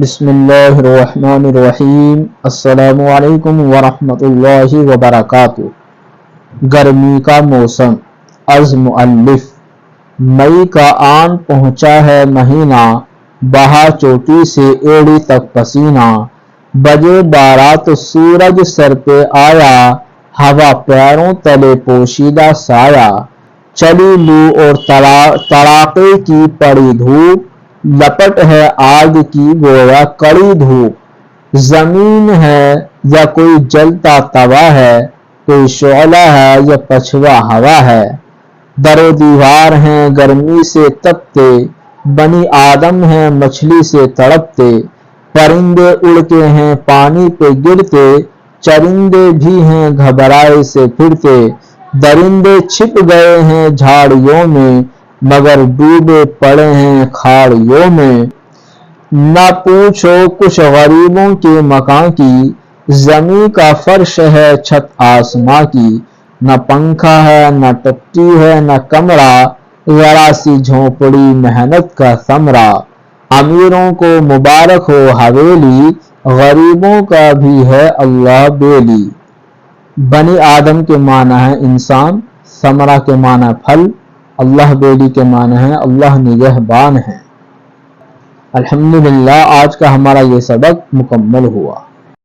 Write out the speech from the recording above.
بسم اللہ الرحمن الرحیم۔ السلام علیکم ورحمۃ اللہ وبرکاتہ۔ گرمی کا موسم۔ از مؤلف۔ مئی کا آن پہنچا ہے مہینہ، بہا چوٹی سے ایڑی تک پسینہ۔ بجے بارات سورج سر پہ آیا، ہوا پیروں تلے پوشیدہ سایہ۔ چلی لو اور تڑاقے کی پڑی دھوپ، لپٹ ہے آگ کی گویا کڑی دھوپ۔ زمین ہے یا کوئی جلتا توا ہے، کوئی شعلہ ہے یا پچھوا ہوا ہے۔ در و دیوار ہیں گرمی سے تپتے، بنی آدم ہیں مچھلی سے تڑپتے۔ پرندے اڑ کے ہیں پانی پہ گرتے، چرندے بھی ہیں گھبرائے سے پھرتے۔ درندے چھپ گئے ہیں جھاڑیوں میں، مگر ڈوبے پڑے ہیں کھاڑیوں میں۔ نہ پوچھو کچھ غریبوں کے مکاں کی، زمیں کا فرش ہے چھت آسماں کی۔ نہ پنکھا ہے نہ ٹٹی ہے نہ کمرہ، ذرا سی جھونپڑی محنت کا ثمرہ۔ امیروں کو مبارک ہو حویلی، غریبوں کا بھی ہے اللہ بیلی۔ بنی آدم کے معنی ہے انسان، ثمرہ کے معنی پھل، اللہ بیلی کے معنی ہے اللہ نگہبان ہے۔ الحمدللہ آج کا ہمارا یہ سبق مکمل ہوا۔